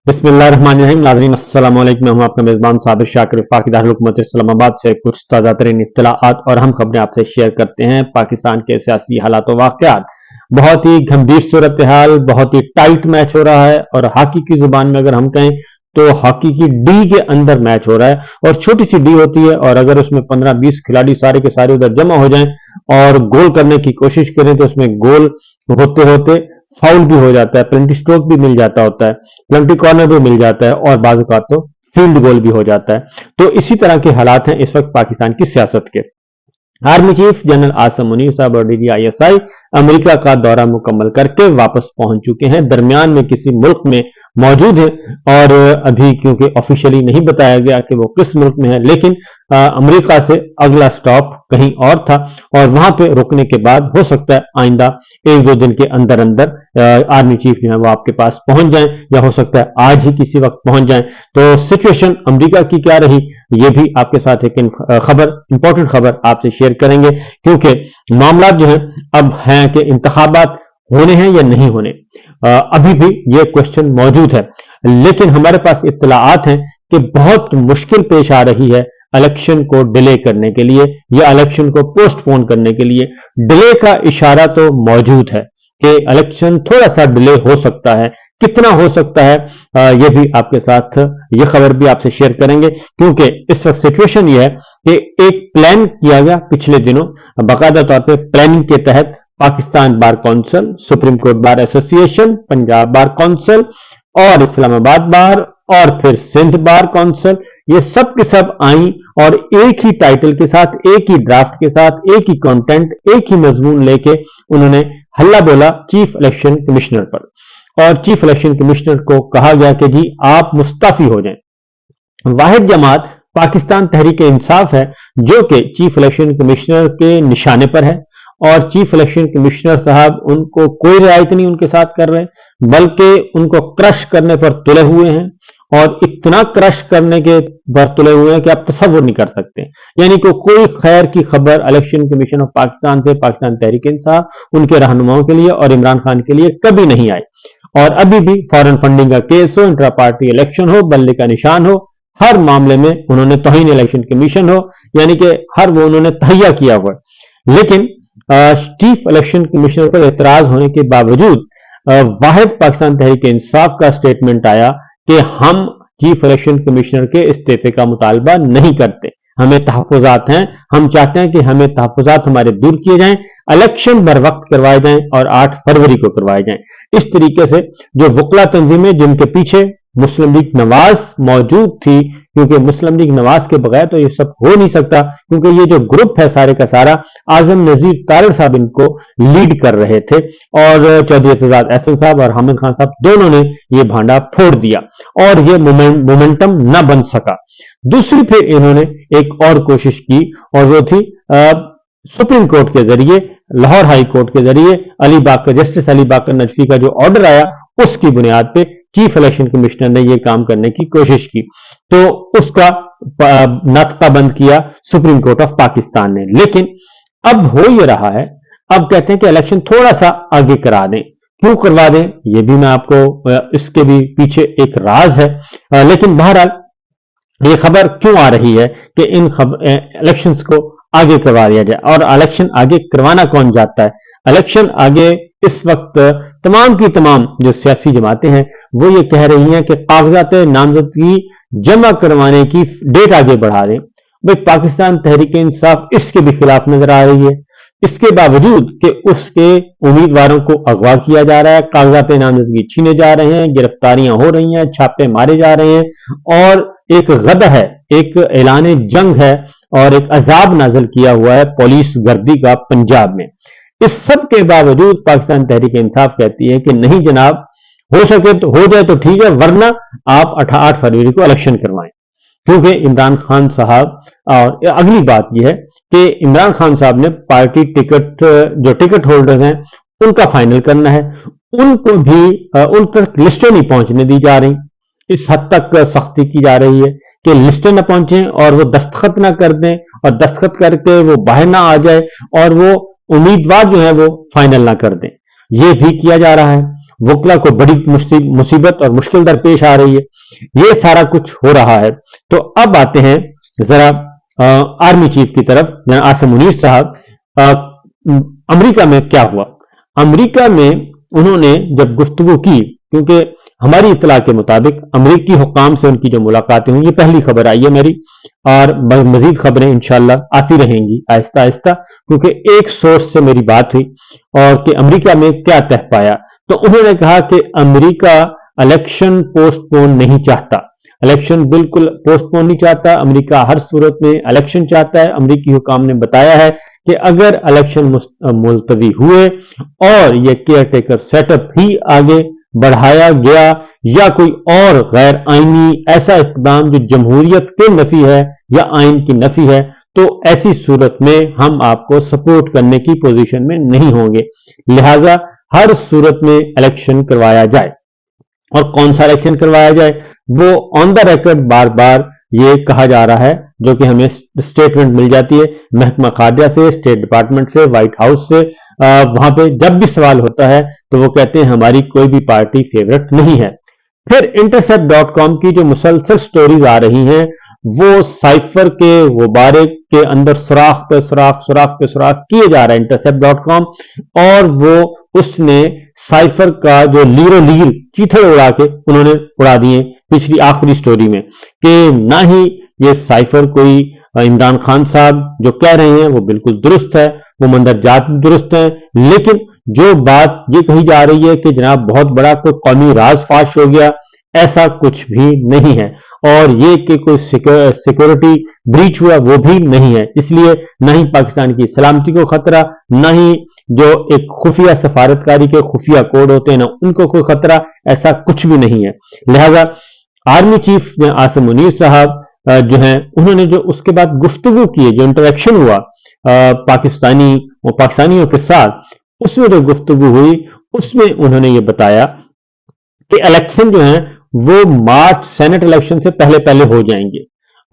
बिस्मिल्लाहिर्रहमानिर्रहीम। नाज़रीन अस्सलाम वालेकुम। मैं हूं आपका मेजबान साबिर शाकिर वफाकी दारुल हुकूमत इस्लामाबाद से कुछ ताज़ा तरीन इत्तलाआत और हम खबरें आपसे शेयर करते हैं। पाकिस्तान के सियासी हालात व वाक़यात, बहुत ही गंभीर सूरत हाल, बहुत ही टाइट मैच हो रहा है और हॉकी की जुबान में अगर हम कहें तो हॉकी की डी के अंदर मैच हो रहा है और छोटी सी डी होती है और अगर उसमें 15-20 खिलाड़ी सारे के सारे उधर जमा हो जाएं और गोल करने की कोशिश करें तो उसमें गोल होते होते फाउल भी हो जाता है, पेनल्टी स्ट्रोक भी मिल जाता होता है, पेनल्टी कॉर्नर भी मिल जाता है और बाज़ औक़ात तो फील्ड गोल भी हो जाता है। तो इसी तरह के हालात हैं इस वक्त पाकिस्तान की सियासत के। Army chief general Asim Munir साहब और DGISI अमेरिका का दौरा मुकम्मल करके वापस पहुंच चुके हैं। दरमियान में किसी मुल्क में मौजूद हैं और अभी क्योंकि ऑफिशियली नहीं बताया गया कि वो किस मुल्क में है, लेकिन अमेरिका से अगला स्टॉप कहीं और था और वहां पे रुकने के बाद हो सकता है आइंदा 1-2 दिन के अंदर अंदर आर्मी चीफ जो है वो आपके पास पहुंच जाएं या हो सकता है आज ही किसी वक्त पहुंच जाएं। तो सिचुएशन अमेरिका की क्या रही, ये भी आपके साथ एक इंपॉर्टेंट खबर आपसे शेयर करेंगे क्योंकि मामला जो है अब हैं कि इंतखाबात होने हैं या नहीं होने। अभी भी ये क्वेश्चन मौजूद है, लेकिन हमारे पास इत्तलाआत हैं कि बहुत मुश्किल पेश आ रही है इलेक्शन को डिले करने के लिए या इलेक्शन को पोस्टपोन करने के लिए। डिले का इशारा तो मौजूद है कि इलेक्शन थोड़ा सा डिले हो सकता है, कितना हो सकता है ये भी आपके साथ, ये खबर भी आपसे शेयर करेंगे क्योंकि इस वक्त सिचुएशन ये है कि एक प्लान किया गया पिछले दिनों, बाकायदा तौर पे प्लानिंग के तहत Pakistan bar council, supreme court bar association, Punjab bar council और इस्लामाबाद बार और फिर सिंध बार काउंसिल, ये सब के सब आई और एक ही टाइटल के साथ, एक ही ड्राफ्ट के साथ, एक ही कंटेंट, एक ही मजमून लेके उन्होंने हल्ला बोला चीफ इलेक्शन कमिश्नर पर और चीफ इलेक्शन कमिश्नर को कहा गया कि जी आप मुस्तफी हो जाएं। वाहिद जमात पाकिस्तान तहरीक इंसाफ है जो कि चीफ इलेक्शन कमिश्नर के निशाने पर है और चीफ इलेक्शन कमिश्नर साहब उनको कोई रियायत नहीं उनके साथ कर रहे, बल्कि उनको क्रश करने पर तुले हुए हैं और इतना क्रश करने के पर तुले हुए हैं कि आप तसव्वुर नहीं कर सकते। यानी कि कोई खैर की खबर इलेक्शन कमीशन ऑफ पाकिस्तान से पाकिस्तान तहरीक इंसाफ, उनके रहनुमाओं के लिए और इमरान खान के लिए कभी नहीं आई। और अभी भी फॉरेन फंडिंग का केस हो, इंट्रा पार्टी इलेक्शन हो, बल्ले का निशान हो, हर मामले में उन्होंने तौहीन इलेक्शन कमीशन हो, यानी कि हर वो उन्होंने तहैया किया हुआ। लेकिन चीफ इलेक्शन कमिश्नर पर एतराज होने के बावजूद वाहिद पाकिस्तान तहरीक इंसाफ का स्टेटमेंट आया कि हम चीफ इलेक्शन कमिश्नर के इस्तीफे का मुतालबा नहीं करते, हमें तहफ़्फ़ुज़ात हैं, हम चाहते हैं कि हमें तहफ़्फ़ुज़ात हमारे दूर किए जाएं, इलेक्शन बर वक्त करवाए जाएं और 8 फरवरी को करवाए जाएं। इस तरीके से जो वकला तंजीमें जिनके पीछे मुस्लिम लीग नवाज मौजूद थी, क्योंकि मुस्लिम लीग नवाज के बगैर तो ये सब हो नहीं सकता, क्योंकि ये जो ग्रुप है सारे का सारा आजम नजीर तारड़ साहब इनको लीड कर रहे थे और चौधरी एतजाज एहसन साहब और हामिद खान साहब दोनों ने ये भांडा फोड़ दिया और ये मोमेंटम न बन सका। दूसरी फिर इन्होंने एक और कोशिश की और वो थी सुप्रीम कोर्ट के जरिए, लाहौर हाई कोर्ट के जरिए जस्टिस अली बाकर नजफी का जो ऑर्डर आया उसकी बुनियाद पे चीफ इलेक्शन कमिश्नर ने यह काम करने की कोशिश की, तो उसका नातका बंद किया सुप्रीम कोर्ट ऑफ पाकिस्तान ने। लेकिन अब हो यह रहा है, अब कहते हैं कि इलेक्शन थोड़ा सा आगे करा दें। क्यों करवा दें ये भी मैं आपको, इसके भी पीछे एक राज है। लेकिन बहरहाल ये खबर क्यों आ रही है कि इन इलेक्शंस को आगे करवा दिया जाए, और इलेक्शन आगे करवाना कौन चाहता है? इलेक्शन आगे इस वक्त तमाम की तमाम जो सियासी जमातें हैं वो ये कह रही हैं कि कागजात नामजदगी जमा करवाने की डेट आगे बढ़ा दें। भाई पाकिस्तान तहरीक इंसाफ इसके भी खिलाफ नजर आ रही है, इसके बावजूद कि उसके उम्मीदवारों को अगवा किया जा रहा है, कागजात नामजदगी छीने जा रहे हैं, गिरफ्तारियां हो रही हैं, छापे मारे जा रहे हैं और एक गद है, एक ऐलान जंग है और एक अजाब नाजिल किया हुआ है पुलिस गर्दी का पंजाब में। इस सब के बावजूद पाकिस्तान तहरीक इंसाफ कहती है कि नहीं जनाब, हो सके तो हो जाए तो ठीक है, वरना आप 8 फरवरी को इलेक्शन करवाएं। क्योंकि इमरान खान साहब, और अगली बात यह है कि इमरान खान साहब ने पार्टी टिकट, जो टिकट होल्डर्स हैं उनका फाइनल करना है, उनको भी उन तक लिस्टें नहीं पहुंचने दी जा रही। इस हद तक सख्ती की जा रही है कि लिस्टें न पहुंचे और वो दस्तखत ना कर दें और दस्तखत करके वो बाहर ना आ जाए और वो उम्मीदवार जो है वो फाइनल ना कर दें, ये भी किया जा रहा है। वकला को बड़ी मुसीबत और मुश्किल दरपेश आ रही है। ये सारा कुछ हो रहा है। तो अब आते हैं जरा आर्मी चीफ की तरफ, आसिम मुनीर साहब। अमेरिका में क्या हुआ? अमेरिका में उन्होंने जब गुफ्तगू की, क्योंकि हमारी इत्तला के मुताबिक अमरीकी हुक्काम से उनकी जो मुलाकातें हुई, ये पहली खबर आई है मेरी, और मजीद खबरें इंशाल्लाह आती रहेंगी आहिस्ता आहिस्ता, क्योंकि एक सोर्स से मेरी बात हुई और कि अमेरिका में क्या तह पाया। तो उन्होंने कहा कि अमेरिका इलेक्शन पोस्टपोन नहीं चाहता, इलेक्शन बिल्कुल पोस्टपोन नहीं चाहता, अमेरिका हर सूरत में इलेक्शन चाहता है। अमेरिकी हुकाम ने बताया है कि अगर इलेक्शन मुलतवी हुए और ये केयर टेकर सेटअप ही आगे बढ़ाया गया या कोई और गैर आईनी ऐसा इक़दाम जो जमहूरियत के नफी है या आइन की नफी है, तो ऐसी सूरत में हम आपको सपोर्ट करने की पोजीशन में नहीं होंगे। लिहाजा हर सूरत में इलेक्शन करवाया जाए। और कौन सा इलेक्शन करवाया जाए, वो ऑन द रिकॉर्ड बार बार ये कहा जा रहा है, जो कि हमें स्टेटमेंट मिल जाती है महकमा खारजा से, स्टेट डिपार्टमेंट से, व्हाइट हाउस से। वहां पे जब भी सवाल होता है तो वो कहते हैं हमारी कोई भी पार्टी फेवरेट नहीं है। फिर intercept.com की जो मुसलसल स्टोरीज आ रही हैं, वो साइफर के गुब्बारे के अंदर सुराख पे सुराख किए जा रहा है intercept.com, और वो उसने साइफर का जो लीरो लीर चीथड़ उड़ा के उन्होंने उड़ा दिए पिछली आखिरी स्टोरी में, कि ना ही ये साइफर कोई इमरान खान साहब जो कह रहे हैं वो बिल्कुल दुरुस्त है, वो मंदरजात दुरुस्त है, लेकिन जो बात ये कही जा रही है कि जनाब बहुत बड़ा कोई कौमी राज फाश हो गया, ऐसा कुछ भी नहीं है। और ये कि कोई सिक्योरिटी ब्रीच हुआ, वो भी नहीं है। इसलिए न ही पाकिस्तान की सलामती को खतरा, न ही जो एक खुफिया सफारतकारी के खुफिया कोड होते हैं ना उनको कोई खतरा, ऐसा कुछ भी नहीं है। लिहाजा आर्मी चीफ आसिम मुनीर साहब जो हैं, उन्होंने जो उसके बाद गुफ्तगू की, जो इंटरेक्शन हुआ पाकिस्तानियों के साथ, उसमें जो गुफ्तगू हुई उसमें उन्होंने ये बताया कि इलेक्शन जो है वो मार्च सेनेट इलेक्शन से पहले पहले हो जाएंगे।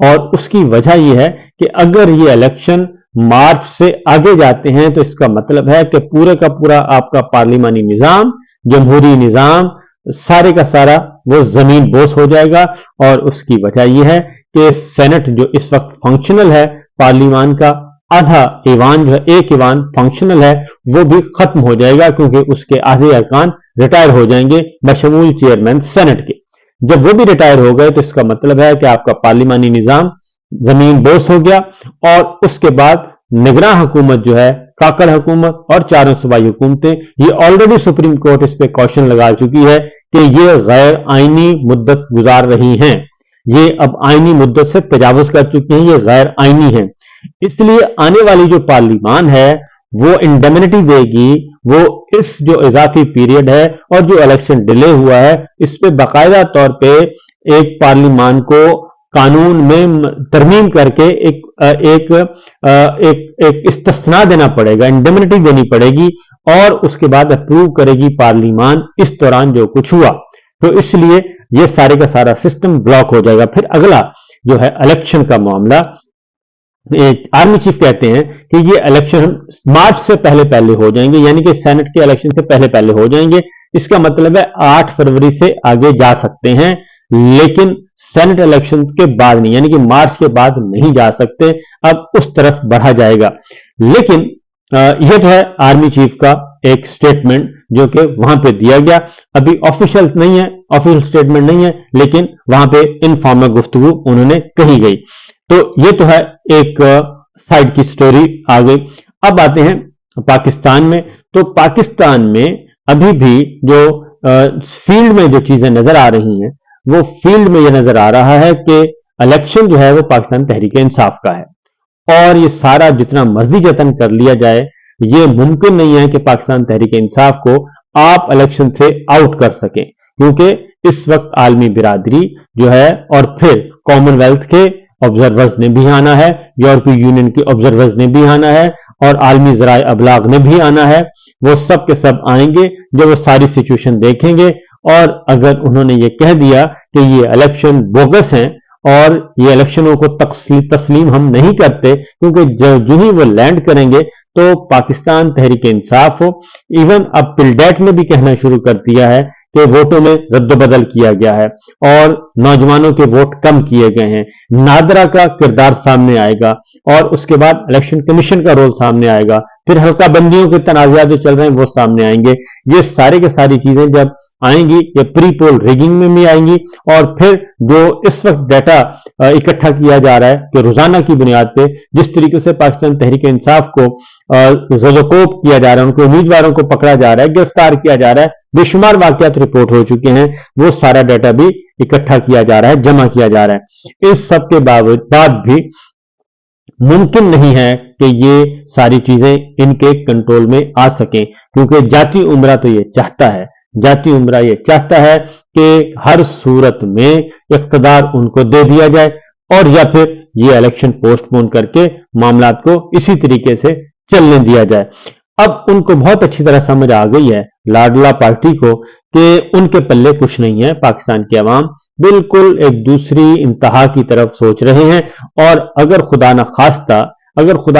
और उसकी वजह यह है कि अगर ये इलेक्शन मार्च से आगे जाते हैं तो इसका मतलब है कि पूरे का पूरा आपका पार्लिमानी निजाम, जमहूरी निजाम, सारे का सारा वो जमीन बोस हो जाएगा। और उसकी वजह यह है कि सेनेट जो इस वक्त फंक्शनल है, पार्लिमान का आधा ईवान जो है, एक ईवान फंक्शनल है, वो भी खत्म हो जाएगा, क्योंकि उसके आधे अरकान रिटायर हो जाएंगे बशमूल चेयरमैन सेनेट के। जब वो भी रिटायर हो गए तो इसका मतलब है कि आपका पार्लिमानी निजाम जमीन बोस हो गया। और उसके बाद निगरान हुकूमत जो है, काकड़ हुकूमत और चारों सूबाई हुकूमतें, ये ऑलरेडी सुप्रीम कोर्ट इस पे क्वेश्चन लगा चुकी है कि ये गैर आईनी मुद्दत गुजार रही हैं, ये अब आईनी मुद्दत से तजावुज कर चुकी हैं, ये गैर आईनी है। इसलिए आने वाली जो पार्लिमान है वो इंडेमनिटी देगी, वो इस जो इजाफी पीरियड है और जो इलेक्शन डिले हुआ है, इस पे बाकायदा तौर पे एक पार्लिमान को कानून में तरमीम करके एक इस्तिस्ना देना पड़ेगा, इंडेमनिटी देनी पड़ेगी, और उसके बाद अप्रूव करेगी पार्लिमान इस दौरान जो कुछ हुआ। तो इसलिए ये सारे का सारा सिस्टम ब्लॉक हो जाएगा। फिर अगला जो है इलेक्शन का मामला, आर्मी चीफ कहते हैं कि ये इलेक्शन मार्च से पहले पहले हो जाएंगे, यानी कि सेनेट के इलेक्शन से पहले पहले हो जाएंगे। इसका मतलब है 8 फरवरी से आगे जा सकते हैं, लेकिन सेनेट इलेक्शन के बाद नहीं, यानी कि मार्च के बाद नहीं जा सकते। अब उस तरफ बढ़ा जाएगा। लेकिन यह जो है आर्मी चीफ का एक स्टेटमेंट जो कि वहां पे दिया गया, अभी ऑफिशियल नहीं है, ऑफिशियल स्टेटमेंट नहीं है, लेकिन वहां पे इनफॉर्मल गुफ्तगू उन्होंने कही गई। तो ये तो है एक साइड की स्टोरी आ गई। अब आते हैं पाकिस्तान में। तो पाकिस्तान में अभी भी जो फील्ड में जो चीजें नजर आ रही हैं, वो फील्ड में यह नजर आ रहा है कि इलेक्शन जो है वो पाकिस्तान तहरीक इंसाफ का है, और ये सारा जितना मर्जी जतन कर लिया जाए, ये मुमकिन नहीं है कि पाकिस्तान तहरीक इंसाफ को आप इलेक्शन से आउट कर सकें, क्योंकि इस वक्त आलमी बिरादरी जो है और फिर कॉमनवेल्थ के ऑब्जर्वर्स ने भी आना है, यूरोपीय यूनियन के ऑब्जर्वर्स ने भी आना है, और आलमी ज़राए अबलाग ने भी आना है। वो सब के सब आएंगे जो वो सारी सिचुएशन देखेंगे, और अगर उन्होंने ये कह दिया कि ये इलेक्शन बोगस हैं और ये इलेक्शनों को तस्लीम हम नहीं करते, क्योंकि जो ही वो लैंड करेंगे तो पाकिस्तान तहरीक इंसाफ हो, इवन अब पिलडेट ने भी कहना शुरू कर दिया है कि वोटों में रद्द-बदल किया गया है और नौजवानों के वोट कम किए गए हैं। नादरा का किरदार सामने आएगा और उसके बाद इलेक्शन कमीशन का रोल सामने आएगा, फिर हल्का बंदियों के तनाज़ात जो चल रहे हैं वो सामने आएंगे। ये सारी की सारी चीजें जब आएंगी, ये प्री पोल रिगिंग में भी आएंगी, और फिर जो इस वक्त डाटा इकट्ठा किया जा रहा है कि रोजाना की बुनियाद पे जिस तरीके से पाकिस्तान तहरीक इंसाफ को ज़ोज़ोकोप किया जा रहा है, उनके उम्मीदवारों को पकड़ा जा रहा है, गिरफ्तार किया जा रहा है, बेशुमार वाकयात रिपोर्ट हो चुके हैं, वो सारा डाटा भी इकट्ठा किया जा रहा है, जमा किया जा रहा है। इस सब के बाद भी मुमकिन नहीं है कि ये सारी चीजें इनके कंट्रोल में आ सकें, क्योंकि जाती उमरा तो ये चाहता है, जाती उमरा ये चाहता है कि हर सूरत में इख्तिदार उनको दे दिया जाए और या फिर ये इलेक्शन पोस्टपोन करके मामलात को इसी तरीके से चलने दिया जाए। अब उनको बहुत अच्छी तरह समझ आ गई है लाडला पार्टी को कि उनके पल्ले कुछ नहीं है, पाकिस्तान की आवाम बिल्कुल एक दूसरी इंतहा की तरफ सोच रहे हैं, और अगर खुदा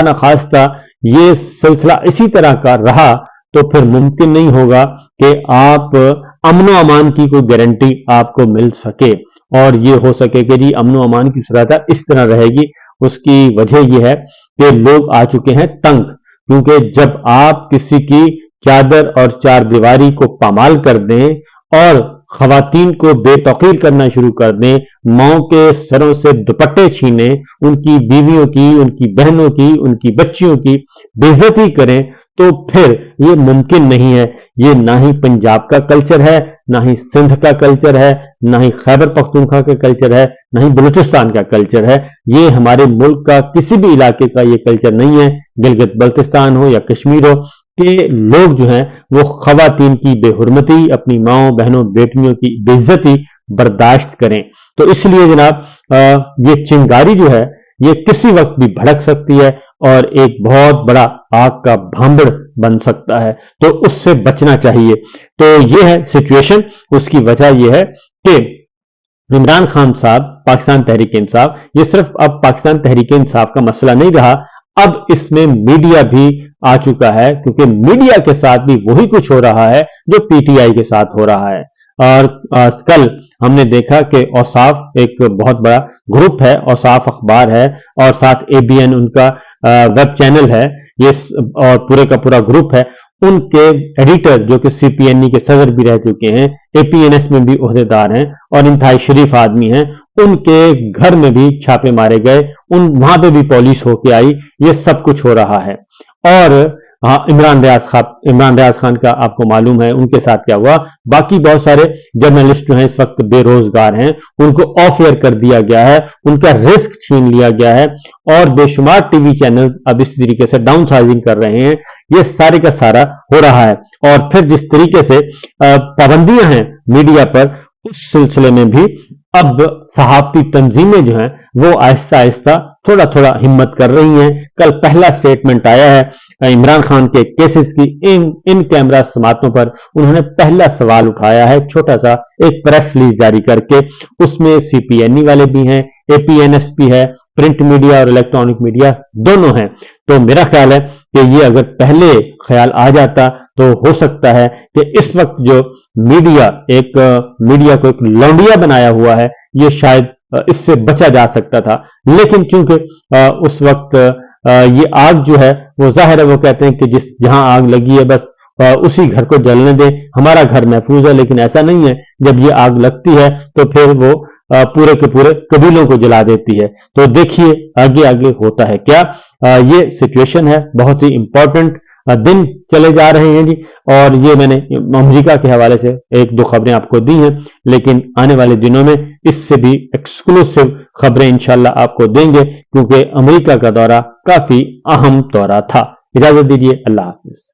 न खास्ता ये सिलसिला इसी तरह का रहा तो फिर मुमकिन नहीं होगा कि आप अमन व अमान की कोई गारंटी आपको मिल सके, और ये हो सके कि जी अमन व अमान की सूरत इस तरह रहेगी। उसकी वजह यह है कि लोग आ चुके हैं तंग, क्योंकि जब आप किसी की चादर और चार दीवारी को पामाल कर दें और खवातीन को बेतौकीर करना शुरू कर दें, माओं के सरों से दुपट्टे छीने, उनकी बीवियों की, उनकी बहनों की, उनकी बच्चियों की बेइज्जती करें, तो फिर ये मुमकिन नहीं है। ये ना ही पंजाब का कल्चर है, ना ही सिंध का कल्चर है, ना ही खैबर पख्तूनख्वा का कल्चर है, ना ही बलूचिस्तान का कल्चर है। ये हमारे मुल्क का किसी भी इलाके का ये कल्चर नहीं है, गिलगित बल्तिस्तान हो या कश्मीर हो, कि लोग जो हैं वो खवातीन की बेहुरमती, अपनी माओं बहनों बेटियों की बेइज्जती बर्दाश्त करें। तो इसलिए जनाब ये चिंगारी जो है ये किसी वक्त भी भड़क सकती है और एक बहुत बड़ा आग का भांबड़ बन सकता है, तो उससे बचना चाहिए। तो ये है सिचुएशन। उसकी वजह यह है कि इमरान खान साहब, पाकिस्तान तहरीक इंसाफ, ये सिर्फ अब पाकिस्तान तहरीक इंसाफ का मसला नहीं रहा, अब इसमें मीडिया भी आ चुका है, क्योंकि मीडिया के साथ भी वही कुछ हो रहा है जो पीटीआई के साथ हो रहा है। और कल हमने देखा कि औसाफ एक बहुत बड़ा ग्रुप है, औसाफ अखबार है और साथ एबीएन उनका वेब चैनल है, ये और पूरे का पूरा ग्रुप है। उनके एडिटर जो कि सीपीएनई के सदर भी रह चुके हैं, एपीएनएस में भी ओहदेदार हैं और इंतहाई शरीफ आदमी हैं, उनके घर में भी छापे मारे गए, वहां पे भी पुलिस होके आई। ये सब कुछ हो रहा है। और हाँ, इमरान रियाज खान का आपको मालूम है उनके साथ क्या हुआ। बाकी बहुत सारे जर्नलिस्ट जो हैं इस वक्त बेरोजगार हैं, उनको ऑफ एयर कर दिया गया है, उनका रिस्क छीन लिया गया है और बेशुमार टीवी चैनल्स अब इस तरीके से डाउन साइजिंग कर रहे हैं। ये सारे का सारा हो रहा है। और फिर जिस तरीके से पाबंदियां हैं मीडिया पर, उस सिलसिले में भी अब सहाफती तंजीमें जो हैं वो आहिस्ता आहिस्ता थोड़ा थोड़ा हिम्मत कर रही हैं। कल पहला स्टेटमेंट आया है इमरान खान के केसेस की, इन कैमरा समातों पर उन्होंने पहला सवाल उठाया है, छोटा सा एक प्रेस रिलीज जारी करके। उसमें सीपीएनई वाले भी हैं, एपीएनएस भी है, प्रिंट मीडिया और इलेक्ट्रॉनिक मीडिया दोनों हैं। तो मेरा ख्याल है कि ये अगर पहले ख्याल आ जाता तो हो सकता है कि इस वक्त जो मीडिया को एक लौंडिया बनाया हुआ है, ये शायद इससे बचा जा सकता था। लेकिन चूंकि उस वक्त ये आग जो है वो जाहिर है, वो कहते हैं कि जहां आग लगी है बस उसी घर को जलने दें, हमारा घर महफूज है। लेकिन ऐसा नहीं है, जब ये आग लगती है तो फिर वो पूरे के पूरे कबीलों को जला देती है। तो देखिए आगे आगे होता है क्या। ये सिचुएशन है, बहुत ही इंपॉर्टेंट दिन चले जा रहे हैं जी। और ये मैंने अमेरिका के हवाले से एक दो खबरें आपको दी हैं, लेकिन आने वाले दिनों में इससे भी एक्सक्लूसिव खबरें इंशाल्लाह आपको देंगे, क्योंकि अमेरिका का दौरा काफी अहम दौरा था। इजाजत दीजिए, अल्लाह हाफिज।